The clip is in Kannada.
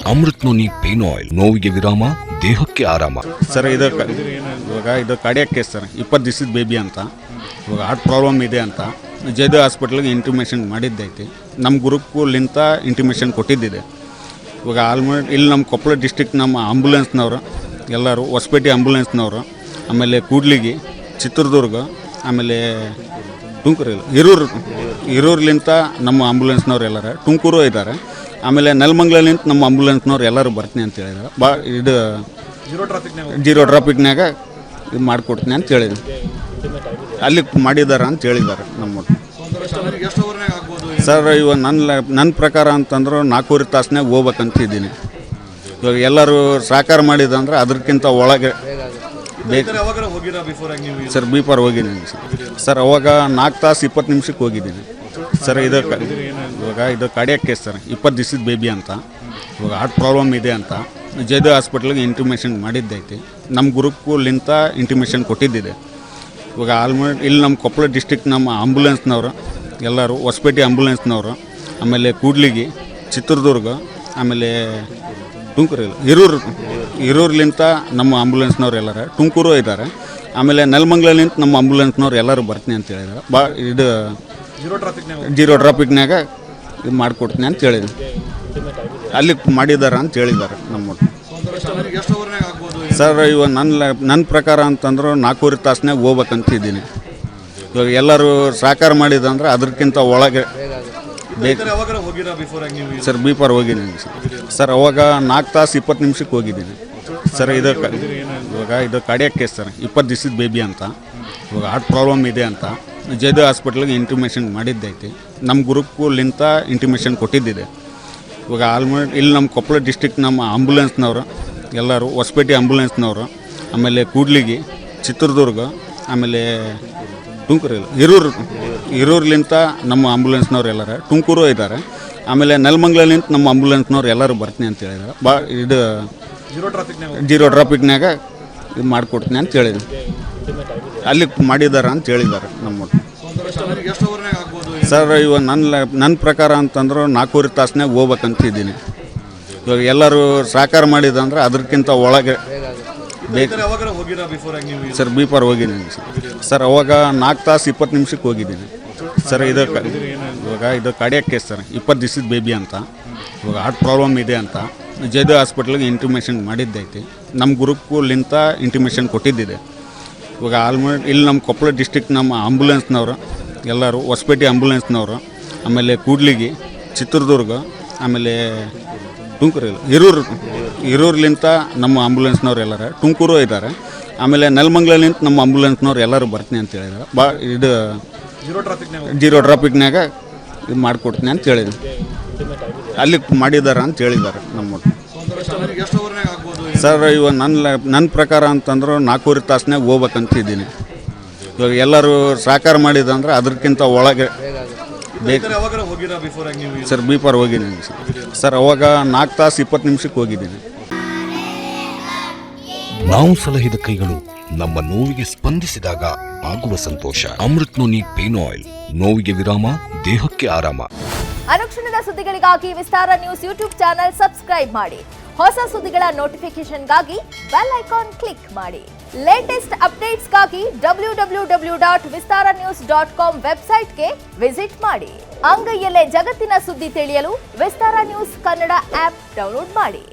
ಅಮೃತ್ ನೋನಿ ಪೇನ್ ಆಯಿಲ್, ನೋವಿಗೆ ವಿರಾಮ, ದೇಹಕ್ಕೆ ಆರಾಮ. ಸರ್ ಇದು ಕಾರ್ಡಿಯಾಕ್ ಕೇಸ್ ಸರ್, 20 ದಿವಸದ ಬೇಬಿ ಅಂತ. ಇವಾಗ ಹಾರ್ಟ್ ಪ್ರಾಬ್ಲಮ್ ಇದೆ ಅಂತ ಜಯದೇವ್ ಹಾಸ್ಪಿಟ್ಲಿಗೆ ಇಂಟಿಮೇಷನ್ ಮಾಡಿದ್ದೈತಿ. ನಮ್ಮ ಗ್ರೂಪ್ಲಿಂತ ಇಂಟಿಮೇಷನ್ ಕೊಟ್ಟಿದ್ದಿದೆ. ಇವಾಗ ಆಲ್ಮೋಸ್ಟ್ ಇಲ್ಲಿ ನಮ್ಮ ಕೊಪ್ಪಳ ಡಿಸ್ಟಿಕ್ ನಮ್ಮ ಆಂಬುಲೆನ್ಸ್ನವರು ಎಲ್ಲರೂ, ಹೊಸಪೇಟೆ ಆಂಬುಲೆನ್ಸ್ನವರು, ಆಮೇಲೆ ಕೂಡ್ಲಿಗಿ, ಚಿತ್ರದುರ್ಗ, ಆಮೇಲೆ ಹಿರೂರ್ಲಿಂತ ನಮ್ಮ ಆಂಬುಲೆನ್ಸ್ನವ್ರು ಎಲ್ಲರೂ, ತುಮಕೂರು ಇದ್ದಾರೆ, ಆಮೇಲೆ ನೆಲಮಂಗಲಲಿಂತ ನಮ್ಮ ಆಂಬುಲೆನ್ಸ್ನವ್ರು ಎಲ್ಲರೂ ಬರ್ತೀನಿ ಅಂತ ಹೇಳಿದ್ದಾರೆ. ಇದು ಜೀರೋ ಟ್ರಾಫಿಕ್ನಾಗ ಇದು ಮಾಡಿಕೊಡ್ತೀನಿ ಅಂತ ಹೇಳಿದ್ರು. ಅಲ್ಲಿ ಮಾಡಿದ್ದಾರೆ ಅಂತ ಹೇಳಿದ್ದಾರೆ ನಮ್ಮ. ಸರ್ ಇವಾಗ ನನ್ನ ಪ್ರಕಾರ ಅಂತಂದ್ರೆ 4 ತಾಸ್ನಾಗ ಹೋಗ್ಬೇಕಂತಿದ್ದೀನಿ. ಇವಾಗ ಎಲ್ಲರೂ ಸಾಕಾರ ಮಾಡಿದಂದ್ರೆ ಅದಕ್ಕಿಂತ ಒಳಗೆ ಬೇಕು ಸರ್. ಬಿಫೋರ್ ಹೋಗಿದ್ದೀನಿ ಸರ್. ಅವಾಗ 4 ತಾಸು 20 ನಿಮಿಷಕ್ಕೆ ಹೋಗಿದ್ದೀನಿ ಸರ್. ಇದು ಕಾರ್ಡಿಯಾಕ್ ಕೇಸ್ ಸರ್, 20 ದಿವಸದ ಬೇಬಿ ಅಂತ. ಇವಾಗ ಹಾರ್ಟ್ ಪ್ರಾಬ್ಲಮ್ ಇದೆ ಅಂತ ಜಯದೇವ್ ಹಾಸ್ಪಿಟ್ಲಿಗೆ ಇಂಟಿಮೇಷನ್ ಮಾಡಿದ್ದೈತಿ. ನಮ್ಮ ಗ್ರೂಪ್ಲಿಂತ ಇಂಟಿಮೇಷನ್ ಕೊಟ್ಟಿದ್ದಿದೆ. ಇವಾಗ ಆಲ್ಮೋಸ್ಟ್ ಇಲ್ಲಿ ನಮ್ಮ ಕೊಪ್ಪಳ ಡಿಸ್ಟಿಕ್ ನಮ್ಮ ಆಂಬುಲೆನ್ಸ್ನವರು ಎಲ್ಲರೂ, ಹೊಸಪೇಟೆ ಆಂಬುಲೆನ್ಸ್ನವರು, ಆಮೇಲೆ ಕೂಡ್ಲಿಗಿ, ಚಿತ್ರದುರ್ಗ, ಆಮೇಲೆ ಹಿರೂರ್ಲಿಂತ ನಮ್ಮ ಆಂಬುಲೆನ್ಸ್ನವ್ರು ಎಲ್ಲರೂ, ತುಮಕೂರು ಇದ್ದಾರೆ, ಆಮೇಲೆ ನೆಲಮಂಗಲಲಿಂತ ನಮ್ಮ ಆಂಬುಲೆನ್ಸ್ನವ್ರು ಎಲ್ಲರೂ ಬರ್ತೀನಿ ಅಂತ ಹೇಳಿದ್ದಾರೆ. ಇದು ಜೀರೋ ಟ್ರಾಫಿಕ್ನಾಗ ಇದು ಮಾಡಿಕೊಡ್ತೀನಿ ಅಂತ ಹೇಳಿದ್ರು. ಅಲ್ಲಿ ಮಾಡಿದ್ದಾರೆ ಅಂತ ಹೇಳಿದ್ದಾರೆ ನಮ್ಮ. ಸರ್ ಇವಾಗ ನನ್ನ ಪ್ರಕಾರ ಅಂತಂದ್ರೆ 4 ತಾಸ್ನಾಗ ಹೋಗ್ಬೇಕಂತಿದ್ದೀನಿ. ಇವಾಗ ಎಲ್ಲರೂ ಸಾಕಾರ ಮಾಡಿದಂದ್ರೆ ಅದಕ್ಕಿಂತ ಒಳಗೆ ಬೇಕು ಸರ್. ಬಿಫೋರ್ ಹೋಗಿದ್ದೀನಿ ಸರ್. ಅವಾಗ 4 ತಾಸು 20 ನಿಮಿಷಕ್ಕೆ ಹೋಗಿದ್ದೀನಿ ಸರ್. ಇದು ಕಾರ್ಡಿಯಾಕ್ ಕೇಸ್ ಸರ್, 20 ದಿವಸದ ಬೇಬಿ ಅಂತ. ಇವಾಗ ಹಾರ್ಟ್ ಪ್ರಾಬ್ಲಮ್ ಇದೆ ಅಂತ ಜಯದೇವ್ ಹಾಸ್ಪಿಟ್ಲಿಗೆ ಇಂಟಿಮೇಷನ್ ಮಾಡಿದ್ದೈತಿ. ನಮ್ಮ ಗ್ರೂಪ್ಲಿಂತ ಇಂಟಿಮೇಷನ್ ಕೊಟ್ಟಿದ್ದಿದೆ. ಇವಾಗ ಆಲ್ಮೋಸ್ಟ್ ಇಲ್ಲಿ ನಮ್ಮ ಕೊಪ್ಪಳ ಡಿಸ್ಟಿಕ್ ನಮ್ಮ ಆಂಬುಲೆನ್ಸ್ನವರು ಎಲ್ಲರೂ, ಹೊಸಪೇಟೆ ಆಂಬುಲೆನ್ಸ್ನವರು, ಆಮೇಲೆ ಕೂಡ್ಲಿಗಿ, ಚಿತ್ರದುರ್ಗ, ಆಮೇಲೆ ಹಿರೂರ್ಲಿಂತ ನಮ್ಮ ಆಂಬುಲೆನ್ಸ್ನವ್ರು ಎಲ್ಲರೂ, ತುಮಕೂರು ಇದ್ದಾರೆ, ಆಮೇಲೆ ನೆಲಮಂಗಲಲಿಂತ ನಮ್ಮ ಆಂಬುಲೆನ್ಸ್ನವ್ರು ಎಲ್ಲರೂ ಬರ್ತೀನಿ ಅಂತ ಹೇಳಿದ್ದಾರೆ. ಇದು ಜೀರೋ ಟ್ರಾಫಿಕ್ನಾಗ ಇದು ಮಾಡಿಕೊಡ್ತೀನಿ ಅಂತ ಹೇಳಿದ್ರು. ಅಲ್ಲಿ ಮಾಡಿದ್ದಾರೆ ಅಂತ ಹೇಳಿದ್ದಾರೆ ನಮ್ಮ. ಸರ್ ಇವಾಗ ನನ್ನ ಪ್ರಕಾರ ಅಂತಂದ್ರೆ 4 ತಾಸ್ನಾಗ ಹೋಗ್ಬೇಕಂತಿದ್ದೀನಿ. ಇವಾಗ ಎಲ್ಲರೂ ಸಾಕಾರ ಮಾಡಿದಂದ್ರೆ ಅದಕ್ಕಿಂತ ಒಳಗೆ ಬೇಕು ಸರ್. ಬಿಫೋರ್ ಹೋಗಿದ್ದೀನಿ ಸರ್. ಅವಾಗ 4 ತಾಸು 20 ನಿಮಿಷಕ್ಕೆ ಹೋಗಿದ್ದೀನಿ ಸರ್. ಇದು ಕಾರ್ಡಿಯಾಕ್ ಕೇಸ್ ಸರ್, 20 ದಿವಸದ ಬೇಬಿ ಅಂತ. ಇವಾಗ ಹಾರ್ಟ್ ಪ್ರಾಬ್ಲಮ್ ಇದೆ ಅಂತ ಜಯದೇವ್ ಹಾಸ್ಪಿಟ್ಲಿಗೆ ಇಂಟಿಮೇಷನ್ ಮಾಡಿದ್ದೈತಿ. ನಮ್ಮ ಗ್ರೂಪ್ಲಿಂತ ಇಂಟಿಮೇಷನ್ ಕೊಟ್ಟಿದ್ದಿದೆ. ಇವಾಗ ಆಲ್ಮೋಸ್ಟ್ ಇಲ್ಲಿ ನಮ್ಮ ಕೊಪ್ಪಳ ಡಿಸ್ಟಿಕ್ ನಮ್ಮ ಆಂಬುಲೆನ್ಸ್ನವರು ಎಲ್ಲರೂ, ಹೊಸಪೇಟೆ ಆಂಬುಲೆನ್ಸ್ನವರು, ಆಮೇಲೆ ಕೂಡ್ಲಿಗಿ, ಚಿತ್ರದುರ್ಗ, ಆಮೇಲೆ ಹಿರೂರ್ಲಿಂತ ನಮ್ಮ ಆಂಬುಲೆನ್ಸ್ನವ್ರು ಎಲ್ಲರೂ, ತುಮಕೂರು ಇದ್ದಾರೆ, ಆಮೇಲೆ ನೆಲಮಂಗಲಲಿಂತ ನಮ್ಮ ಆಂಬುಲೆನ್ಸ್ನವ್ರು ಎಲ್ಲರೂ ಬರ್ತೀನಿ ಅಂತ ಹೇಳಿದ್ದಾರೆ. ಇದು ಜೀರೋ ಟ್ರಾಫಿಕ್ನಾಗ ಇದು ಮಾಡಿಕೊಡ್ತೀನಿ ಅಂತ ಹೇಳಿದ್ರು. ಅಲ್ಲಿ ಮಾಡಿದ್ದಾರೆ ಅಂತ ಹೇಳಿದ್ದಾರೆ ನಮ್ಮ. ಸರ್ ಇವಾಗ ನನ್ನ ಪ್ರಕಾರ ಅಂತಂದ್ರೆ 4 ತಾಸ್ನಾಗ ಹೋಗ್ಬೇಕಂತಿದ್ದೀನಿ. ಇವಾಗ ಎಲ್ಲರೂ ಸಾಕಾರ ಮಾಡಿದಂದ್ರೆ ಅದಕ್ಕಿಂತ ಒಳಗೆ ಬೇಕು ಸರ್. ಬಿಫೋರ್ ಹೋಗಿದ್ದೀನಿ ಸರ್. ಅವಾಗ 4 ತಾಸು 20 ನಿಮಿಷಕ್ಕೆ ಹೋಗಿದ್ದೀನಿ. ನಾವು ಸಲಹಿದ ಕೈಗಳು ನಮ್ಮ ನೋವಿಗೆ ಸ್ಪಂದಿಸಿದಾಗ ಆಗುವ ಸಂತೋಷ. ಅಮೃತ್ ನೋನಿ ಪೇನ್ ಆಯಿಲ್, ನೋವಿಗೆ ವಿರಾಮ, ದೇಹಕ್ಕೆ ಆರಾಮ. ಅನುಕ್ಷಣದ ಸುದ್ದಿಗಳಿಗಾಗಿ ವಿಸ್ತಾರ ನ್ಯೂಸ್ ಯೂಟ್ಯೂಬ್ ಚಾನೆಲ್ ಸಬ್ಸ್ಕ್ರೈಬ್ ಮಾಡಿ. ಹೊಸ ಸುದ್ದಿಗಳ ನೋಟಿಫಿಕೇಶನ್ಗಾಗಿ ಬೆಲ್ ಐಕಾನ್ ಕ್ಲಿಕ್ ಮಾಡಿ. ಲೇಟೆಸ್ಟ್ ಅಪ್ಡೇಟ್ಸ್ಗಾಗಿ www.vistaranews.com ವೆಬ್ಸೈಟ್ಗೆ ವಿಸಿಟ್ ಮಾಡಿ. ಅಂಗೈಯಲ್ಲೇ ಜಗತ್ತಿನ ಸುದ್ದಿ ತಿಳಿಯಲು ವಿಸ್ತಾರ ನ್ಯೂಸ್ ಕನ್ನಡ ಆಪ್ ಡೌನ್ಲೋಡ್ ಮಾಡಿ.